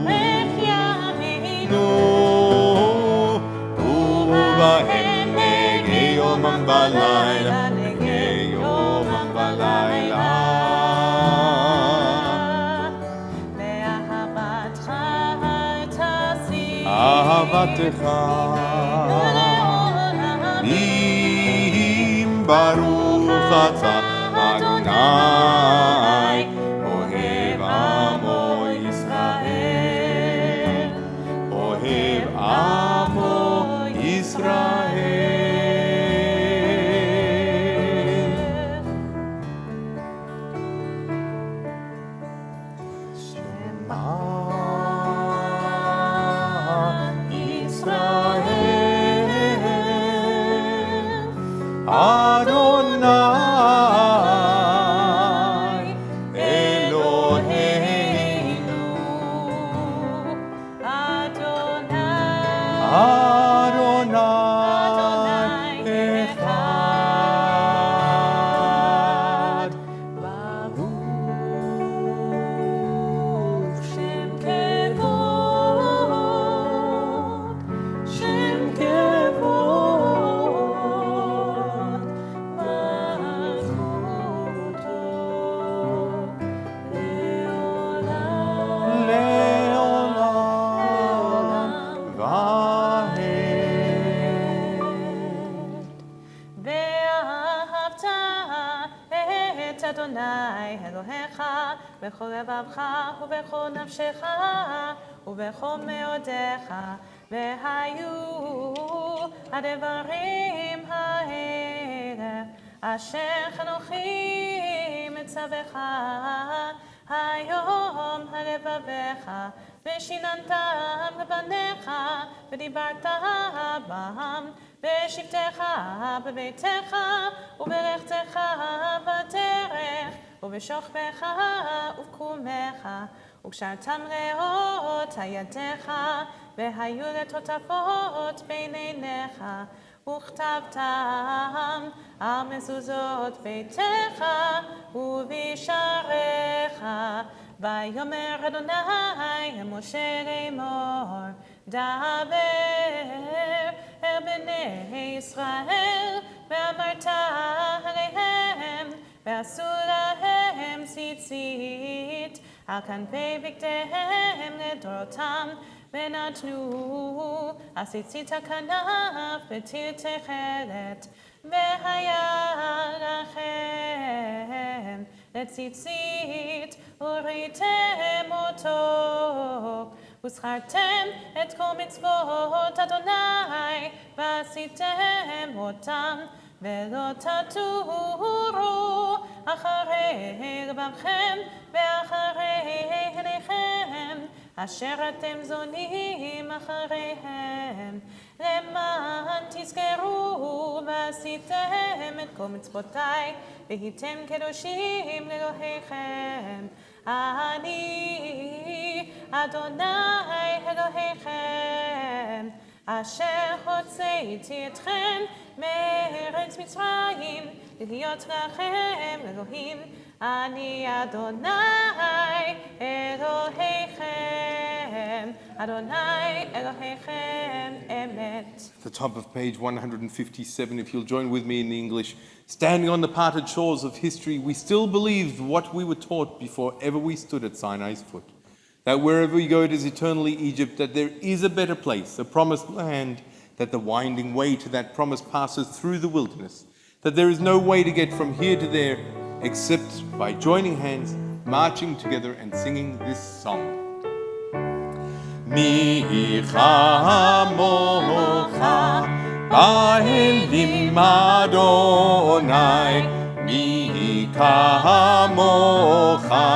מחיינו, ובהם נגי יומם בלילה, נגי יומם בלילה. באהבתך אהבתך. אם ברוך אתה אדוני, אוהב עמו ישראל, אוהב עמו ישראל. Adonai Eloheinu, Adonai Echad. Baruch Shem Kevod, Shem Kevod, Malchuto Leolam vahed. ואהבת את אדוני אלוהיך בכל לבבך ובכל נפשך ובכל מאודיך, והיו הדברים האלה אשר אנוכי מצווך היום הלבביך, ושיננתם לבניך ודיברת בם בשבתך בביתך ובלכתך בדרך ובשוכבך ובקומך, וקשרתם לאות הידיך והיו לטוטפות בין עיניך, וכתבתם על מזוזות ביתך ובשעריך. ויאמר אדוני למשה לאמור, דבר אל בני ישראל ואמרת עליהם, ועשו להם ציצית על כנפי בגדיהם לדורותם, ונתנו הציצית הכנף בתיר תכלת, והיה לכם לציצית וראיתם אותו, וזכרתם את כל מצוות אדוני ועשיתם אותם, ולא תטורו אחרי לבבכם ואחרי עיניכם אשר אתם זונים אחריהם, למען תזכרו ועשיתם את כל מצוותיי והייתם קדושים לאלוהיכם. אני אדוני אלוהיכם אשר הוצאתי אתכם מארץ מצרים להיות לכם אלוהים. אני אדוני אלוהיכם, אדוני אלוהיכם אמת. The top of page 157, if you'll join with me in English. Standing on the parted shores of history, we still believe what we were taught before ever we stood at Sinai's foot. That wherever we go, it is eternally Egypt, that there is a better place, a promised land, that the winding way to that promise passes through the wilderness, that there is no way to get from here to there except by joining hands, marching together and singing this song. Mi chamocha ba'elim Adonai, mi kamocha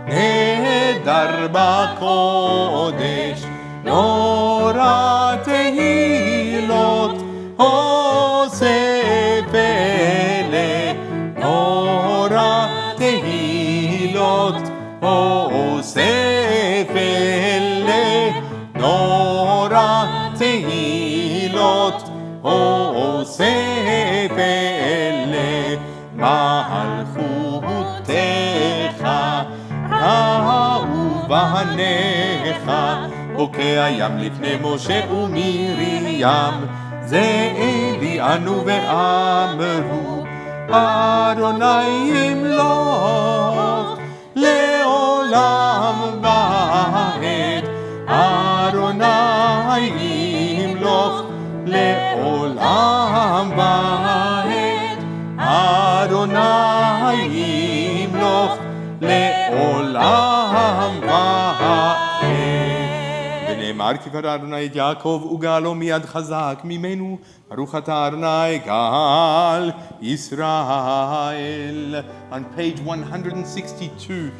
nehedar b'kodesh, nora tehilot oseh pele, nora tehilot oseh pele, nora tehilot oseh pele, malchutecha ראו בניך, בוקע ים לפני משה ומרים, זה הביאנו ואמרו, אדוני ימלוך לעולם ועד, אדוני לעולם ועד. אדוני ימלוך לעולם ועד. ונאמר כי ברא אדוני את יעקב וגאלו מיד חזק ממנו. ברוך אתה אדוני גאל ישראל. On page 162.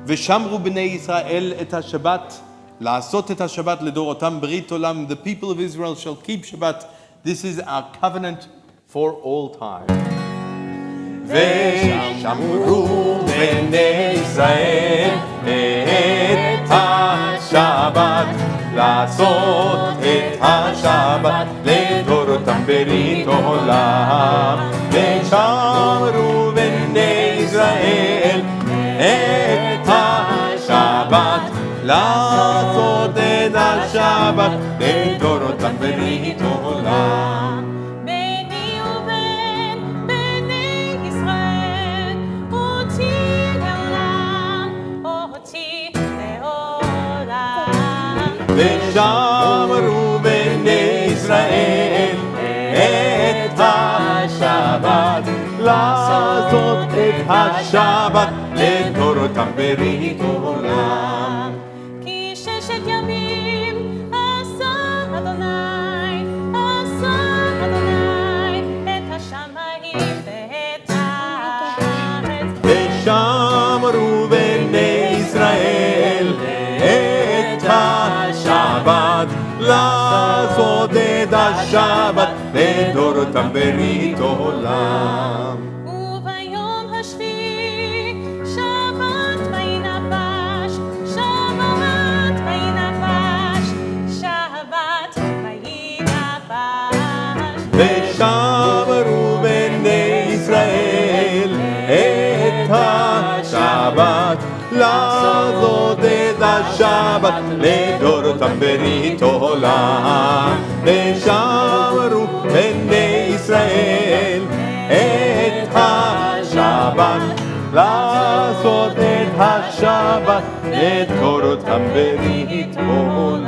ושמרו בני ישראל את השבת, לעשות את השבת לדורותם ברית עולם. The people of Israel shall keep Shabbat. This is our covenant for all time. ושמרו בני ישראל את השבת, לעשות את השבת לדורותם ברית עולם. ושמרו בני ישראל את השבת, לעשות את השבת לדורותם ברית עולם. ביני ובין בני ישראל, אותי לעולם, אותי לעולם. ושמרו בני ישראל את השבת, לעשות את השבת לדורותם ברית עולם. כי ששת ימים עשה אדוני את השמיים ואת הארץ. ושמרו בני ישראל את השבת, לעשות את השבת לדורותם ברית עולם. וביום השביעי שבת וינפש, שבת וינפש, שבת וינפש. ושמרו בני ישראל את השבת, לעשות את השבת לדורותם ברית עולם. ושמרו בני ישראל את השבת, לעשות את השבת לדורותם ברית עולם.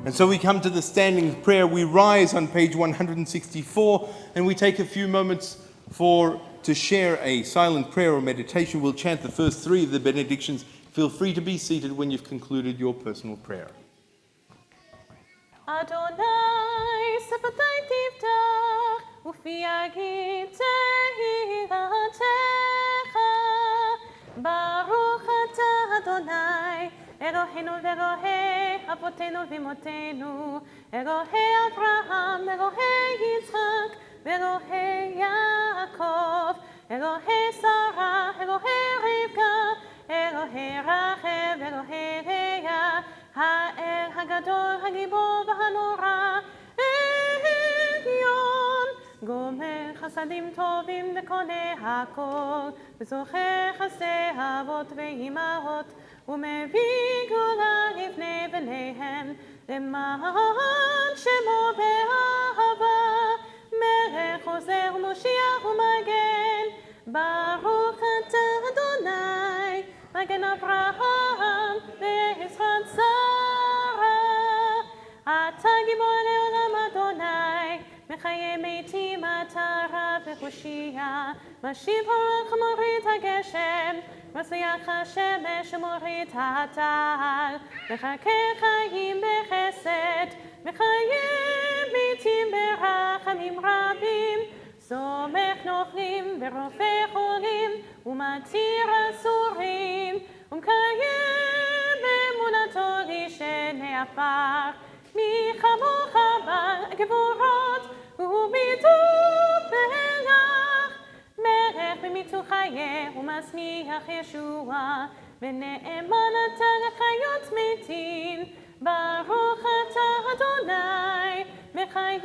And so we come to the standing prayer. We rise on page 164 and we take a few moments to share a silent prayer or meditation. We'll chant the first three of the benedictions. Feel free to be seated when you've concluded your personal prayer. אדוני שפתי תפתח ופי יגיד תהילתך. ברוך אתה אדוני אלוהינו ואלוהי אבותינו ואמותינו, אלוהי אברהם אלוהי יצחק ואלוהי יעקב, אלוהי שרה אלוהי רבקה, אלוהי רחל אלוהי לאה, האל הגדול הגיבור והנורא עליון, גומר חסדים טובים וקונה הכל, וזוכר חסדי אבות ואימהות, ומביא גאולה לבני בניהם, למען שמו באהבה, מלך עוזר ומושיע ומגן. ברוך אתה אדוני מגן אברהם ועזרת שרה. אתה גיבור לעולם אדוני, מחיה מתים אתה רב וחושיע, משיב הרוח מוריד הגשם, מצליח השמש ומוריד הטל, מחכה חיים בחסד, מחיה מתים ברחמים רבים, סומך נופלים ורופא חולים, ומתיר אסורים, ומקיים באמונתו לשני עפר. מי כמוך בגבורות ומיתות מלך, מלך במיתות חיה ומשמיח ישועה, ונאמן אתה לחיות מתים. ברוך אתה אדוני מחיי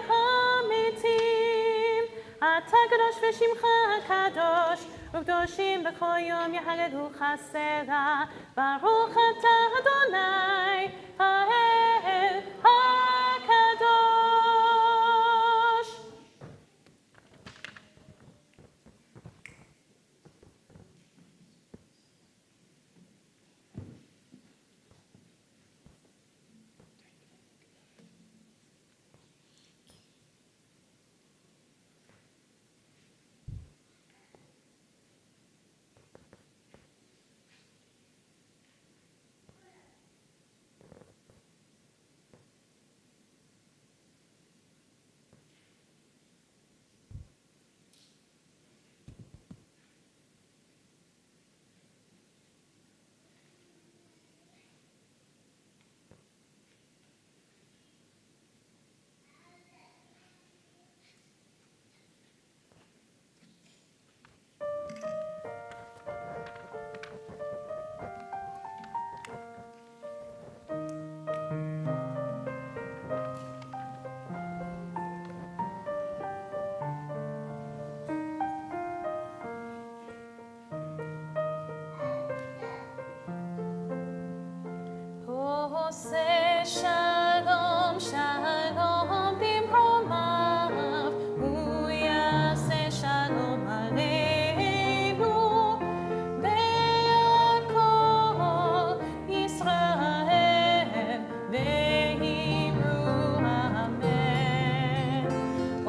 המתים. אתה קדוש ושמך קדוש, וקדושים בכל יום יהללוך סלע. ברוך אתה אדוני האל הקדוש.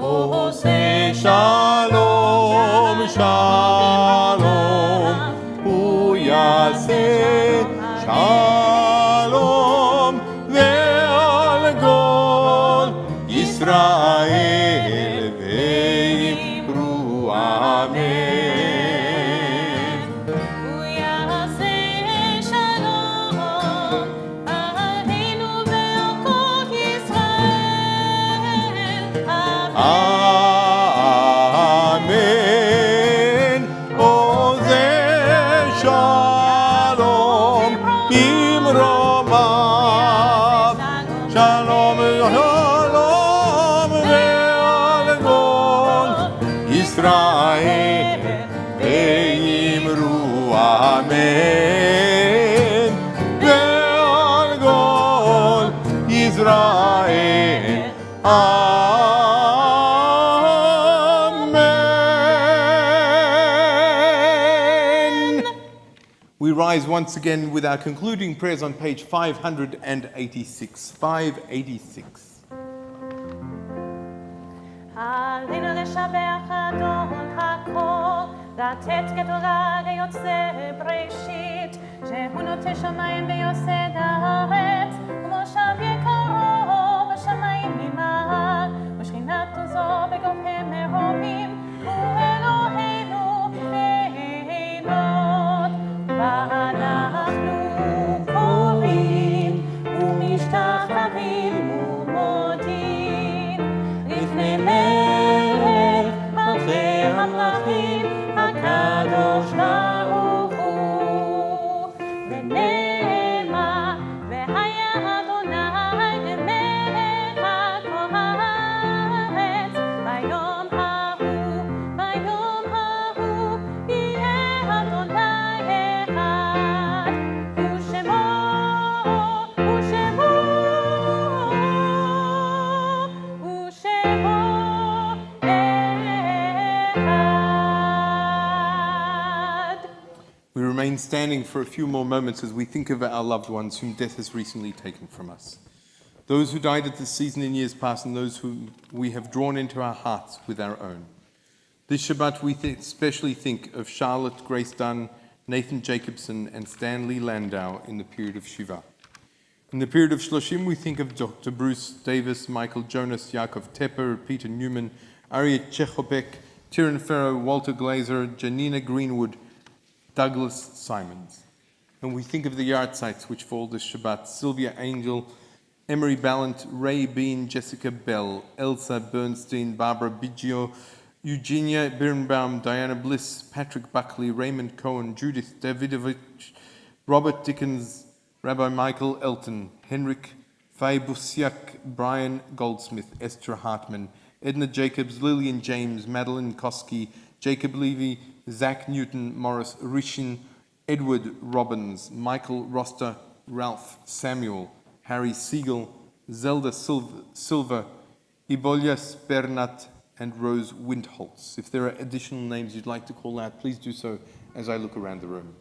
עושה שלום, שלום, הוא יעשה שלום, ועל כל ישראל ויאמרו אמן. הוא יעשה שלום עלינו ועל כל ישראל. אמן. עושה שלום במרומיו, שלום שלום ועל כל ישראל ויאמרו אמן, ועל כל ישראל amen. We rise once again with our concluding prayers on page 586. 586. עלינו לשבח אדון הכל, לתת גדולה ליוצא בראשית, שהוא נוטה שמיים ויוסד הארץ, ומושב יקרו בשמיים ממעל, ושכינת עוזו בגובה מרומים, הוא אלוהינו לילות. ואנחנו קוראים ומשתחווים ומודים לפני מלך מלכי המלכים הקדוש ברוך הוא, ונאמר והיה אדוני למלך על כל הארץ. ביום ההוא יהיה אדוני אחד, ושמו אחד. We remain standing for a few more moments as we think of our loved ones whom death has recently taken from us. Those who died at this season in years past, and those whom we have drawn into our hearts with our own. This Shabbat we especially think of Charlotte Grace Dunn, Nathan Jacobson, and Stanley Landau in the period of Shiva. In the period of Shloshim, we think of Dr. Bruce Davis, Michael Jonas, Yaakov Tepper, Peter Newman, Aryeh Chechopek, Tyrone Farrow, Walter Glazer, Janina Greenwood, Douglas Simons. And we think of the yahrzeits which fall this Shabbat: Sylvia Angel, Emery Ballant, Ray Bean, Jessica Bell, Elsa Bernstein, Barbara Biggio, Eugenia Birnbaum, Diana Bliss, Patrick Buckley, Raymond Cohen, Judith Davidovich, Robert Dickens, Rabbi Michael Elton, Henrik Faye Busiak, Brian Goldsmith, Esther Hartman, Edna Jacobs, Lillian James, Madeline Koski, Jacob Levy, Zach Newton, Morris Rishin, Edward Robbins, Michael Roster, Ralph Samuel, Harry Siegel, Zelda Silva, Ibolias Bernat, and Rose Windholtz. If there are additional names you'd like to call out, please do so as I look around the room.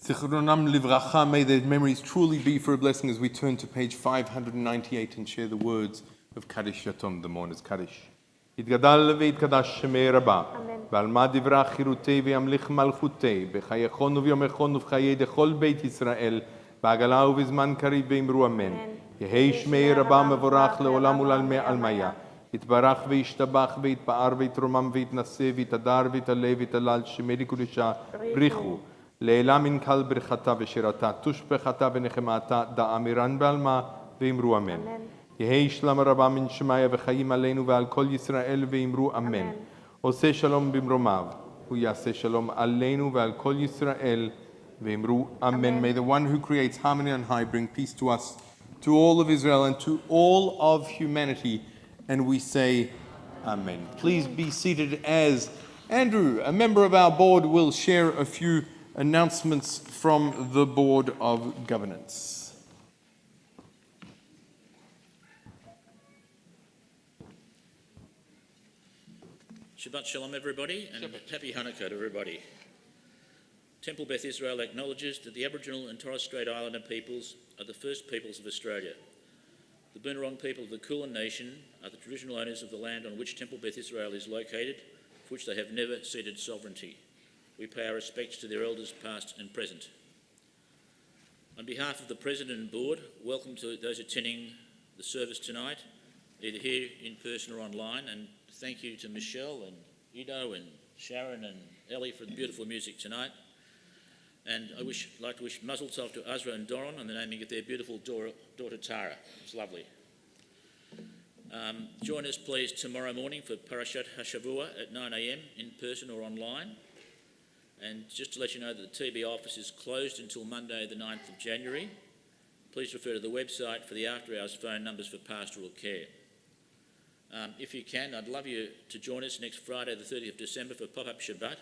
Zichronam livracha, may their memories truly be for a blessing as we turn to page 598 and share the words of Kaddish Yatom, the mourner's Kaddish. יתגדל ויתקדש שמי רבה, ועל מה דברה חירותי וימליך מלכותי, בחייכון וביומכון ובחיי דכל בית ישראל, בעגלה ובזמן קריב ואמרו אמן. יהי שמי רבה מבורך לעולם ולעלמי עלמיה. יתברך וישתבח ויתפאר ויתרומם ויתנשא ויתהדר ויתעלה ויתהלל שמי לקודשה בריחו. לעילה מן קל ברכתה ושירתה, תושבחתה ונחמתה, דאמירן בעלמה ואמרו אמן. יהי שלום רבה מן שמיה וחיים עלינו ועל כל ישראל ואמרו אמן. עושה שלום במרומיו, הוא יעשה שלום עלינו ועל כל ישראל ואמרו אמן. May the one who creates harmony on high bring peace to us, to all of Israel and to all of humanity, and we say amen. Please be seated as Andrew, a member of our board, will share a few announcements from the Board of Governance. Shabbat Shalom, everybody, and Happy Hanukkah to everybody. Temple Beth Israel acknowledges that the Aboriginal and Torres Strait Islander peoples are the first peoples of Australia. The Boonwurrung people of the Kulin Nation are the traditional owners of the land on which Temple Beth Israel is located, for which they have never ceded sovereignty. We pay our respects to their elders past and present. On behalf of the President and Board, welcome to those attending the service tonight, either here in person or online, and thank you to Michelle and Ido and Sharon and Ellie for the beautiful music tonight. And I like to wish Mazel Tov to Azra and Doron on the naming of their beautiful daughter Tara. It's lovely. Join us please tomorrow morning for Parashat HaShavua at 9 a.m. in person or online. And just to let you know that the TB office is closed until Monday the 9th of January. Please refer to the website for the after hours phone numbers for pastoral care. If you can, I'd love you to join us next Friday the 30th of December for Pop-Up Shabbat,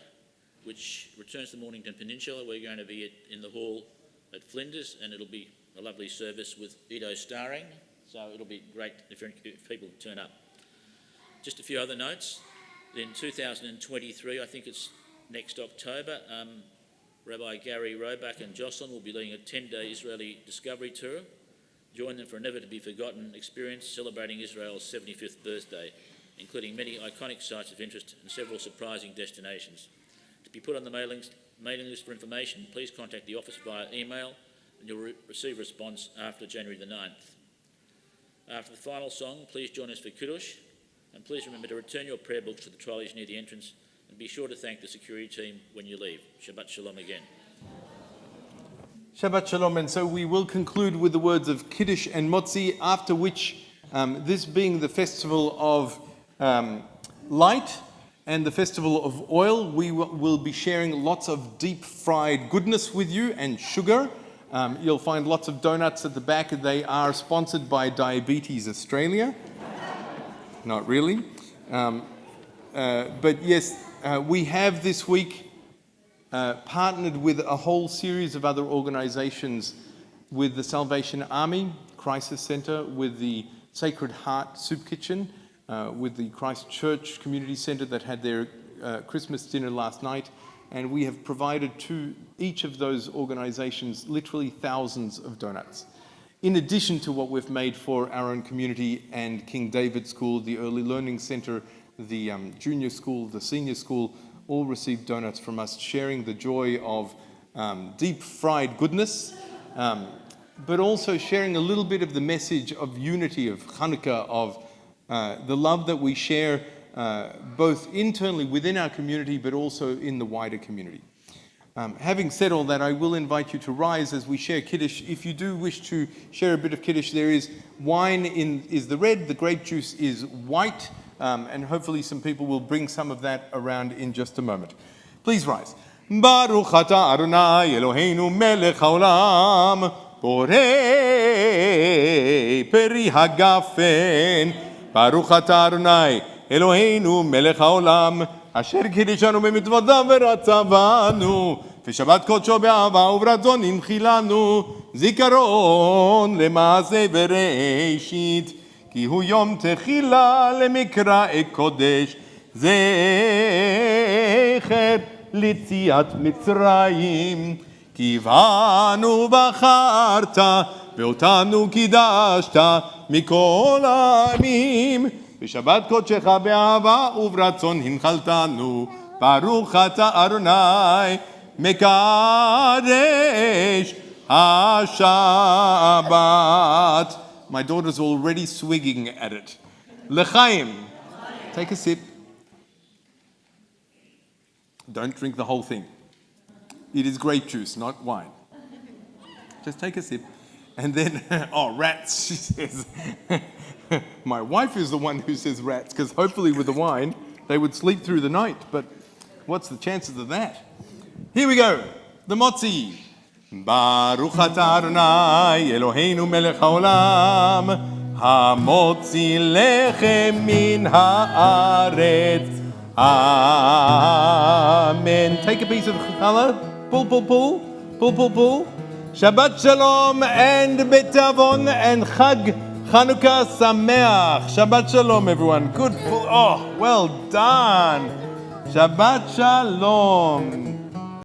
which returns to Mornington Peninsula. We're going to be in the hall at Flinders, and it'll be a lovely service with Ido starring, so it'll be great if people turn up. Just a few other notes. In 2023, I think it's next October, Rabbi Gary Roebuck and Jocelyn will be leading a 10-day Israeli discovery tour. Join them for a never-to-be-forgotten experience celebrating Israel's 75th birthday, including many iconic sites of interest and several surprising destinations. To be put on the mailing list for information, please contact the office via email and you'll receive a response after January the 9th. After the final song, please join us for Kiddush, and please remember to return your prayer books to the trolleys near the entrance, and be sure to thank the security team when you leave. Shabbat Shalom again. Shabbat Shalom, and so we will conclude with the words of Kiddush and Motzi, after which, this being the festival of light and the festival of oil, we will be sharing lots of deep fried goodness with you and sugar. You'll find lots of donuts at the back. They are sponsored by Diabetes Australia. Not really. But yes, we have this week partnered with a whole series of other organizations, with the Salvation Army Crisis Center, with the Sacred Heart Soup Kitchen, with the Christ Church Community Center that had their Christmas dinner last night. And we have provided to each of those organizations literally thousands of donuts. In addition to what we've made for our own community and King David School, the Early Learning Center, the junior school, the senior school, all received donuts from us, sharing the joy of deep fried goodness, but also sharing a little bit of the message of unity, of Hanukkah, of the love that we share both internally within our community, but also in the wider community. Having said all that, I will invite you to rise as we share Kiddush. If you do wish to share a bit of Kiddush, there is wine is the red, the grape juice is white, and hopefully some people will bring some of that around in just a moment. Please rise. Baruch atah Adonai Eloheinu melech haolam, borei peri hagafen. Baruch atah Adonai Eloheinu melech haolam, asher קידשנו במצוותיו ורצה בנו, ושבת קודשו באהבה וברצון הנחיל לנו, זיכרון למעשה בראשית, כי הוא יום תחילה למקרא קודש, זכר ליציאת מצרים, כי בנו בחרת ואותנו קידשת מכל העמים, בשבת קודשך באהבה וברצון הנחלתנו, ברוך אתה אדוני מקדש השבת. My daughter's already swigging at it. L'chaim. Take a sip. Don't drink the whole thing. It is grape juice, not wine. Just take a sip. And then, oh, rats, she says. My wife is the one who says rats, because hopefully with the wine, they would sleep through the night. But what's the chances of that? Here we go. The motzi. Baruch atah Adonai Eloheinu melech haolam, hamotzi lechem min haaretz. Amen. Take a piece of challah. pull, pull, pull, pull, pull, pull. Shabbat Shalom and Betavon and Chag Chanukah Sameach. Shabbat Shalom, everyone. Good pull. Oh, well done. Shabbat Shalom.